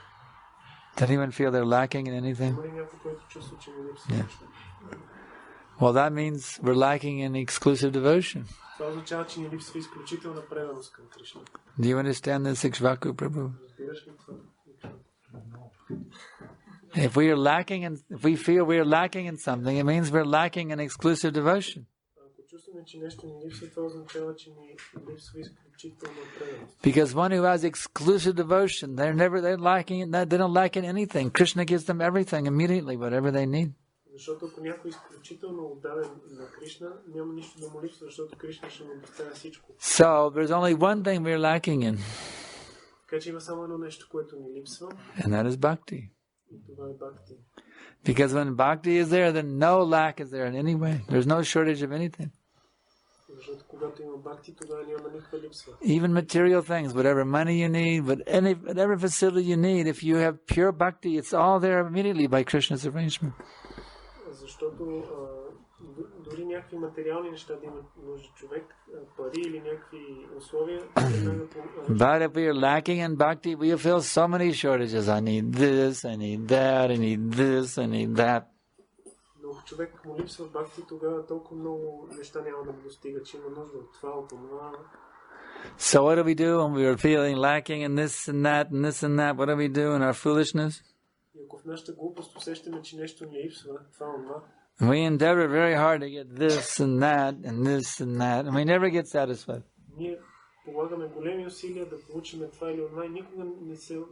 Does anyone feel they're lacking in anything? Има ли някой, който чувства, че ми липсва нещо? Well, that means we're lacking in exclusive devotion. Това означава, че ни липсва изключителна преданост към Кришна. Do you understand this, Ikshvaku Prabhu? Разбираш ли това? If we are lacking in, if we feel we are lacking in something, it means we're lacking in exclusive devotion. Ако чувстваме, че нещо ни липсва, това означава, че ни липсва изключителна преданост. Because one who has exclusive devotion, they're lacking in that, they don't lack in anything. Krishna gives them everything immediately, whatever they need. Защото ако някой изключително отдаден на Кришна, няма нищо да му липсва, защото Кришна ще му доставя всичко. So there's only one thing we're lacking in. Така че има само едно нещо, което ни липсва. And that is bhakti. И това е бхакти. Because when bhakti is there, then no lack is there in any way. There's no shortage of anything. Защото когато има бхакти, тогава няма никаква липсва. Even material things, whatever money you need, whatever facility you need, if you have pure bhakti, it's all there immediately by Krishna's arrangement. Защото дори някакви материални неща да има нужда човек, пари или някакви условия. But if we are lacking in bhakti, we feel so many shortages. I need this, I need that, I need this, I need that. Но ако човек му липсва бхакти, тогава толкова много неща няма да му достига, че има нужда от това, от това. So what do we do when we are feeling lacking in this and that and this and that? What do we do in our foolishness? И ако в нашата глупост усещаме, че нещо ни липсва, това и това. We endeavor very hard to get this and that and this and that, and we never get satisfied. Ние полагаме големи усилия да получим това или онова и никога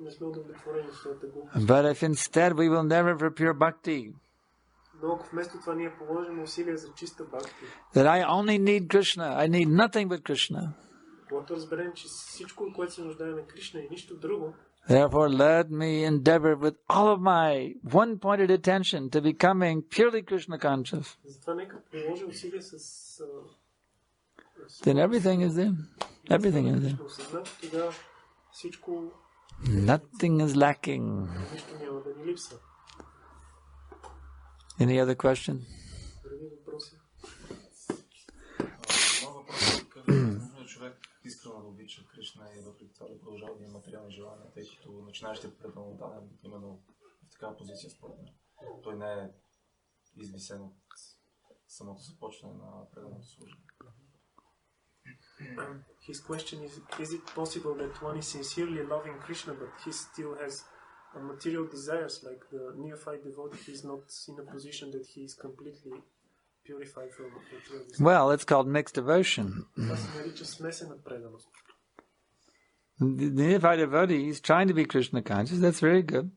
не сме удовлетворени от своята глупост. But if instead we will never for pure bhakti, Но ако вместо това ние положим усилия за чиста бхакти, that I only need Krishna, I need nothing but Krishna. когато разберем, че всичко, което се нуждаем е Кришна и нищо друго, Therefore, let me endeavor with all of my one-pointed attention to becoming purely Krishna conscious. затова нека приложим усилия с Then everything is there. Everything is there. тогава всичко, Nothing is lacking. нищо няма да ни липсва. Any other question? Други въпроси? Човек искрено да обича Кришна и въпреки това да продължава да има материални желания, тъй като начинаещият преданодаден именно в такава позиция според мен. Той не е извисен от самото започване на преданото служение. His question is it possible that one is sincerely loving Krishna but he still has material desires like the neophyte devotee? He is not in a position that he is completely purified from material desires. Well, it's called mixed devotion. Това се нарича смесена преданост. The neophyte devotee is trying to be Krishna conscious. That's very good.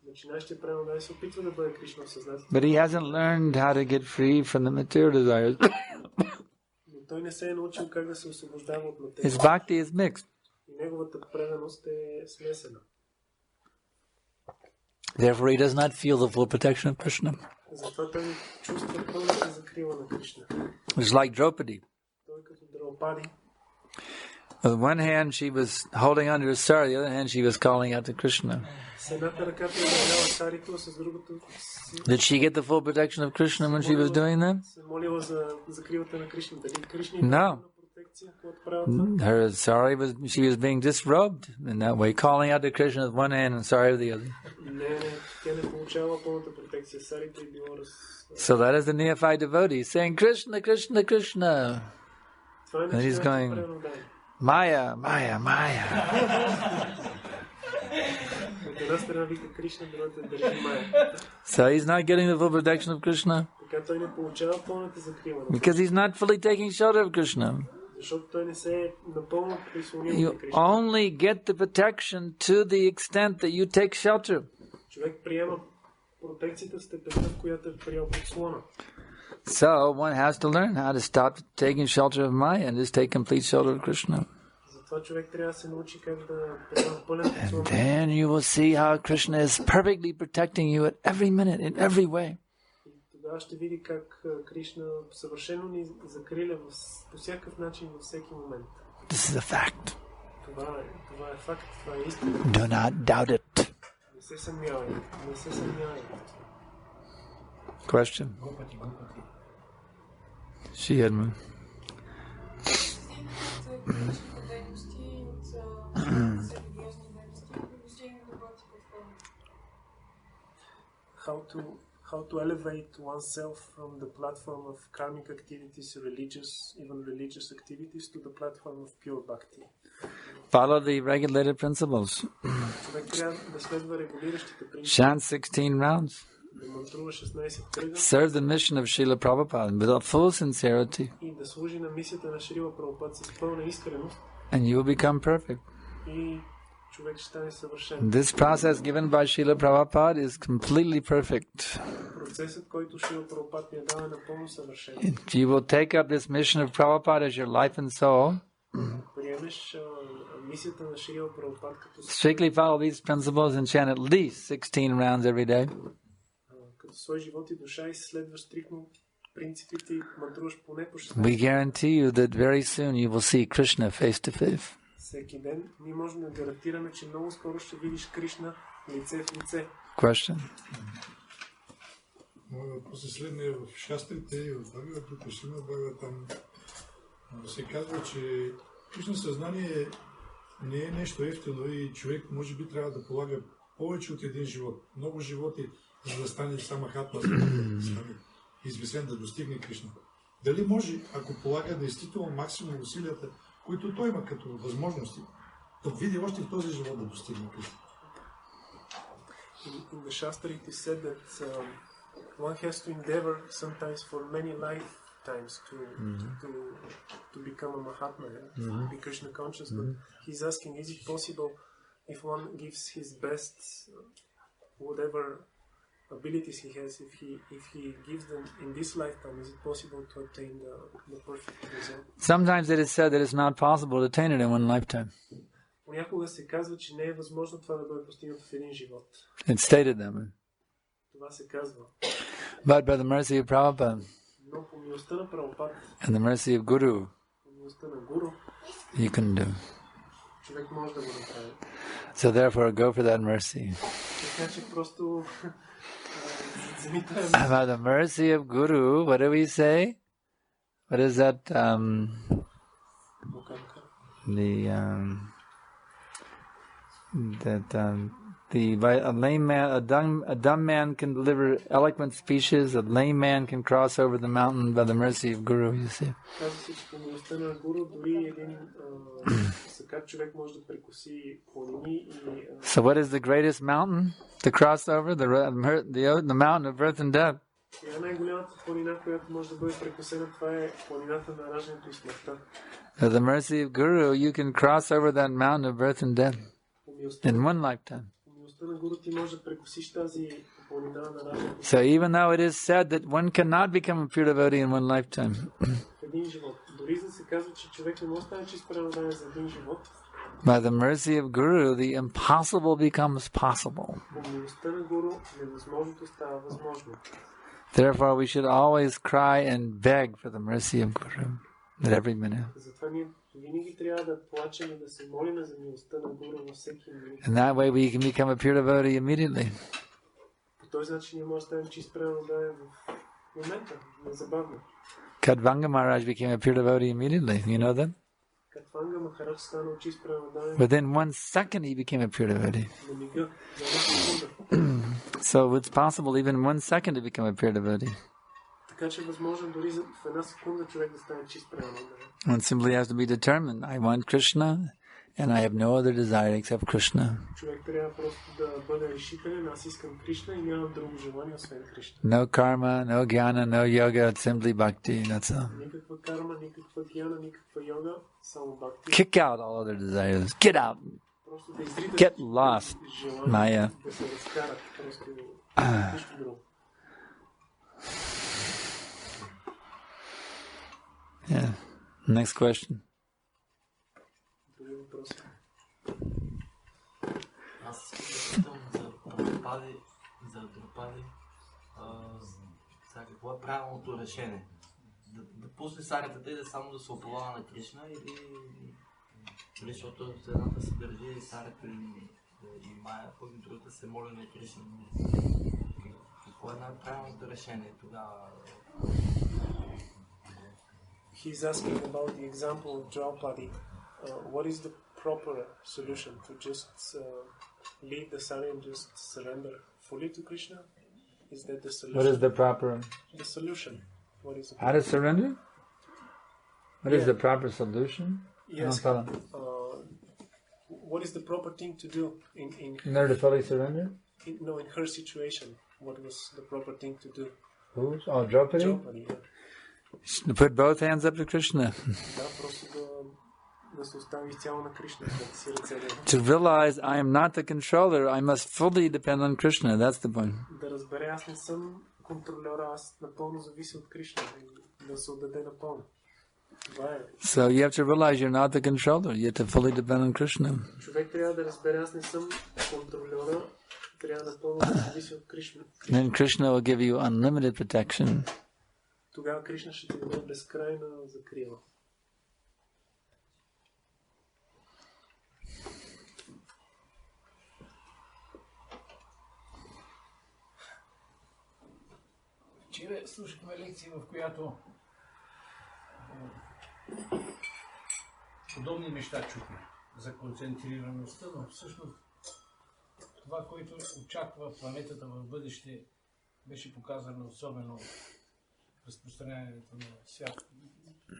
Начинаещият преданодаден се опитва да бъде Кришна осъзнат. But he hasn't learned how to get free from the material desires. Но той не се е научил как да се освобождава от His материя. bhakti is mixed. И неговата преданост е смесена. Therefore, he does not feel the full protection of Krishna. Затова той не чувства пълната закрила на Кришна. It's like Draupadi. Той е като Драупади. With one hand, she was holding onto her sari, the other hand, she was calling out to Krishna. С едната ръка той държала сарито, с другото Did she get the full protection of Krishna when she was doing that? се молила за закрилата на Кришна. Дали Кришна No. протекция, когато правят това? Her sari she was being disrobed in that way, calling out to Krishna with one hand and sari with the other. Не, тя не получава пълната протекция. Сарито е било So that is the neophyte devotee saying, Krishna, Krishna, Krishna. Това е And he's going, преданодание. Maya, Maya, Maya. От една страна вика Кришна, другата държи Майя. So he's not getting the full protection of Krishna Така той не получава пълната закрила. because he's not fully taking shelter of Krishna. Защото той не се е напълно прислонил You към Кришна. only get the protection to the extent that you take shelter. Човек приема протекцията в степента, в която е приел подслона. So one has to learn how to stop taking shelter of Maya and just take complete shelter of Krishna. Затова човек трябва да се научи как да приема пълен подслон. Then you will see how Krishna is perfectly protecting you at every minute, in every way. И тогава ще види как Кришна съвършено ни закриля по всякакъв начин, във всеки момент. This is a fact. Това е факт, това е истина. Do not doubt it. Не се съмнявай, не се съмнявай. Question? Shiyadma. How to elevate oneself from the platform of karmic activities, even religious activities, to the platform of pure bhakti. Follow the regulated principles. Човек трябва да следва регулиращите принципи. Chant 16 rounds. Да мантрува 16 кръга. Serve the mission of Srila Prabhupada with full sincerity. И да служи на мисията на Шрила Прабхупад с пълна искреност. And you will become perfect. И човек ще стане съвършен. This process given by Srila Prabhupada is completely perfect. Процесът, който Шрила Прабхупад ни е дал, е напълно съвършен. You will take up this mission of Prabhupada as your life and soul. Приемеш мисията на Шрила Прабхупад като Strictly follow these principles and chant at least 16 rounds every day. Като свой живот и душа и следваш стриктно принципите и мантруваш поне по 16. We guarantee you that very soon you will see Krishna face to face. Всеки ден ние можем да гарантираме, че много скоро ще видиш Кришна лице в лице. Question? Моят въпрос е следния. В шастрите и в Бхагавата Шримад Бхагаватам се казва, че Кришна съзнание не е нещо ефтино и човек може би трябва да полага повече от един живот. Много животи, за да стане самахатма, за да стане извисен, да достигне Кришна. Дали може, ако полага действително максимум усилията, които той има като възможности, да види още в този живот да достигне Кришна? In the Shastra it is said that one has to endeavor sometimes for many lifetimes to become a Mahatma, to be Krishna conscious. But he's asking, is it possible if one gives his best, whatever abilities he has, if he gives them in this lifetime, is it possible to attain the perfect result? Sometimes it is said that it's not possible to attain it in one lifetime. Понякога се казва, че не е възможно това да бъде постигнато в един живот. It's stated that way. Това се казва. But by the mercy of Prabhupada Но по милостта на Прабхупад and the mercy of Guru, по милостта на Гуру, you can do. човек може да го направи. So therefore, go for that mercy. Така че просто By the mercy of Guru, what do we say? What is that? A dumb man can deliver eloquent speeches. A lame man can cross over the mountain by the mercy of Guru. You see. So, what is the greatest mountain to cross over? The mountain of birth and death. By the mercy of Guru, you can cross over that mountain of birth and death in one lifetime. So even though it is said that one cannot become a pure devotee in one lifetime, By the mercy of Guru, the impossible becomes possible. Therefore, we should always cry and beg for the mercy of Guru at every minute. And that way we can become a pure devotee immediately. Kadvanga Maharaj became a pure devotee immediately. You know that? Within 1 second he became a pure devotee. So it's possible even in 1 second to become a pure devotee. One simply has to be determined. I want Krishna and I have no other desire except Krishna. No karma, no jnana, no yoga, it's simply bhakti, that's all. Kick out all other desires. Get out. Get lost, Maya. Yeah. Next question. Аз питам за Друпади, сега какво е правилното решение? Да пусне сарията и да само да се оплава на Кришна или защото едната се държи и сарето и Майя, пък другата се моли на Кришна. Какво е най-правилното решение тогава? He's asking about the example of Draupadi. What is the proper solution? To just leave the sari and just surrender fully to Krishna? Is that the solution? What is the proper? The solution. What is how to surrender? What is the proper solution? Yes. What is the proper thing to do in order to fully surrender? In her situation, what was the proper thing to do? Who's? Oh, Draupadi? Draupadi, yeah. Put both hands up to Krishna. To realize I am not the controller, I must fully depend on Krishna. That's the point. So you have to realize you're not the controller. You have to fully depend on Krishna. Then Krishna will give you unlimited protection. Тогава Кришна ще ти даде безкрайна закрила. Вчера слушахме лекция, в която подобни неща чухме за концентрираността, но всъщност това, което очаква планетата в бъдеще, беше показано особено разпространението на свят.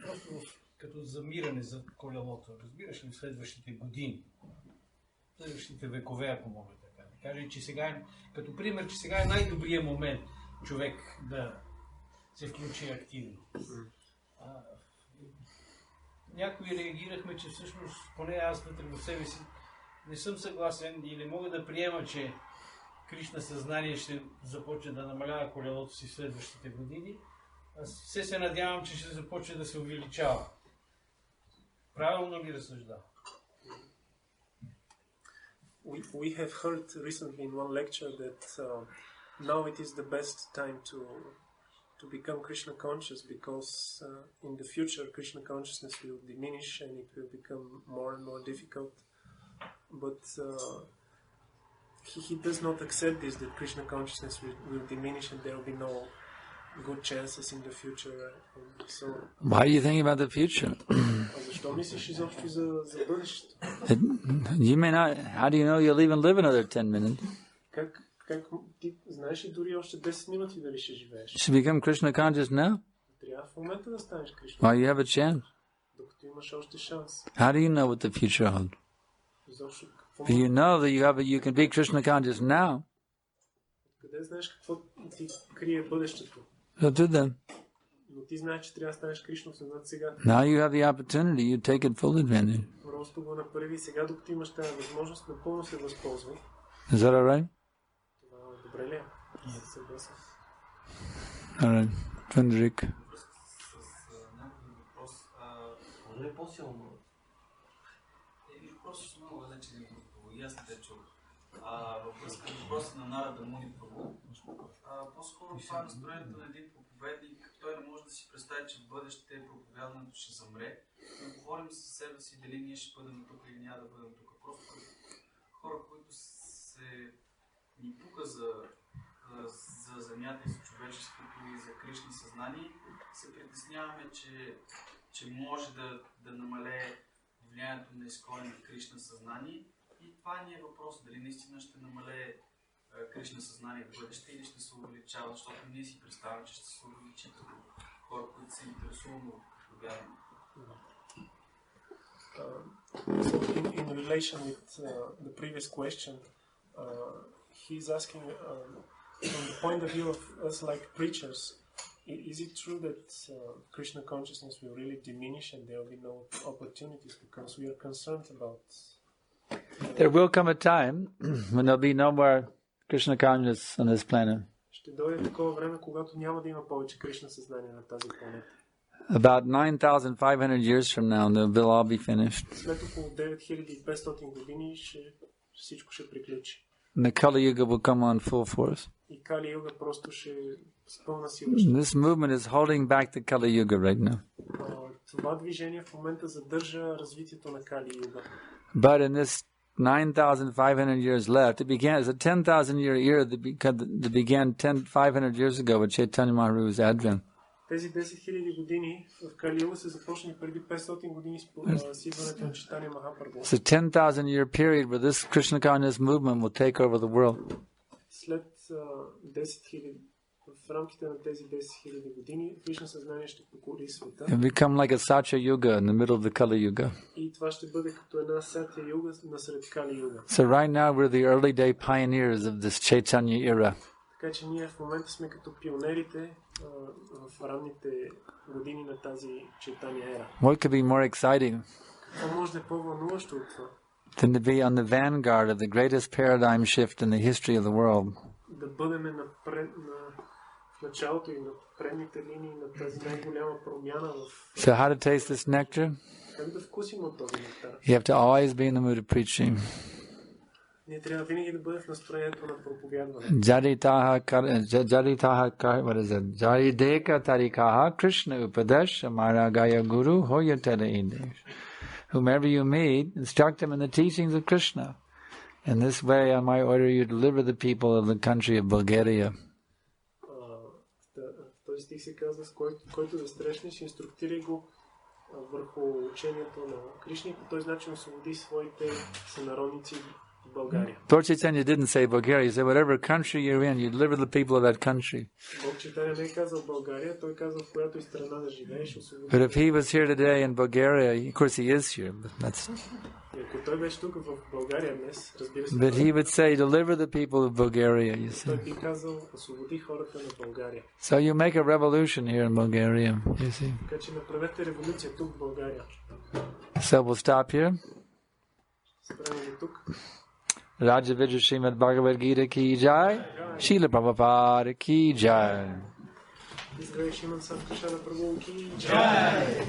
Просто като замиране за колелото. Разбираш ли в следващите години, в следващите векове, ако мога така да кажа, че сега като пример, че сега е най-добрият момент човек да се включи активно. Някои реагирахме, че всъщност, поне аз вътре в себе си, не съм съгласен и не мога да приема, че Кришна съзнание ще започне да намалява колелото си в следващите години. Аз все се надявам, че ще започне да се увеличава. Правилно ли разсъждава? We have heard recently in one lecture that now it is the best time to become Krishna conscious because in the future Krishna consciousness will diminish and it will become more and more difficult. But he does not accept this, that Krishna consciousness will diminish and there will be no good chances in the future. So, why are you thinking about the future? You may not. How do you know you'll even live another 10 minutes? You should become Krishna conscious now. While you have a chance. How do you know what the future holds? You know that you can be Krishna conscious now. So do then. Now you have the opportunity, you take it full advantage. Is that alright? Alright. Frederick. Може ли по-силно? Или просто и аз не те чух. Във връзка с въпроса на Нарада Муни Прабу, по-скоро това е настроението на един проповедник. Той не може да си представи, че в бъдеще проповядването ще замре. Не говорим със себе си дали ние ще бъдем тук или няма да бъдем тук. Просто хора, които се ни пука за земята и за човечеството и за Кришни съзнание, се притесняваме, че може да намалее влиянието на изконен Кришна съзнание. И това ни е въпрос, дали наистина ще намалее Кришна съзнание в бъдеще или ще се увеличава, защото ние си представяме, че ще се увеличи като хора, които се интересуваме от проповядване. So in relation with the previous question, he's asking from the point of view of us like preachers, is it true that Krishna consciousness will really diminish and there will be no opportunities because we are concerned about... There will come a time when there will be no more Krishna consciousness on this planet. Ще дойде такова време, когато няма да има повече Кришна съзнание на тази планета. About 9,500 years from now, they'll all be finished. След около 9500 години всичко ще приключи. And the Kali Yuga will come on full force. И Кали Юга просто ще с пълна сила. This movement is holding back the Kali Yuga right now. Това движение в момента задържа развитието на Кали Юга. But in this 9,500 years left, it began as a 10,000-year era that began 500 years ago with Chaitanya Mahaprabhu's advent. Тези 10 000 години в Кали Юга се започне преди 500 години с идването на Чайтания Махапрабху. It's a 10,000-year period where this Krishna consciousness movement will take over the world. След 10 000, в рамките на тези 10 000 години, Кришна съзнание ще покори света. It will become like a Satya Yuga in the middle of the Kali Yuga. И това ще бъде като една Сатя Юга насред Кали Юга. So right now we're the early day pioneers of this Chaitanya era. Така че ние в момента сме като пионерите в ранните години на тази Чайтания ера. What could be more exciting Какво може да е по-вълнуващо от това? than to be on the vanguard of the greatest paradigm shift in the history of the world? Да бъдем в началото и на предните линии на тази най-голяма промяна в... So how to taste this nectar? Как да вкусим от този нектар? You have to always be in the mood of preaching. Ние трябва винаги да бъдем в настроението на проповядване. Jarideka tarikaha Krishna upadesh amaragaya guru hoyatele indesh. Whomever you meet, instruct them in the teachings of Krishna. In this way, I might order you to deliver the people of the country of Bulgaria. В този стих се казва, с който да срещнеш, инструктирай го върху учението на Кришна и по този начин освободи своите сънародници в България. Lord Chaitanya didn't say Bulgaria. He said whatever country you're in, you deliver the people of that country. Бог Чайтания не е казал България, той казал в която и страна да живееш, освободи. But if he was here today in Bulgaria, of course he is here, but that's... Ако той беше тук в България днес, разбира се. But he would say, deliver the people of Bulgaria, you see. Той би казал, освободи хората на България. So you make a revolution here in Bulgaria, you see. Така че направете революция тук в България. So we'll stop here. Спрямо до тук. Raja Vidya Srimad Bhagavad Gita ki jai, Srila Prabhupada ki jai. Изгрей Шримад Санкаршан Прабху ки джай.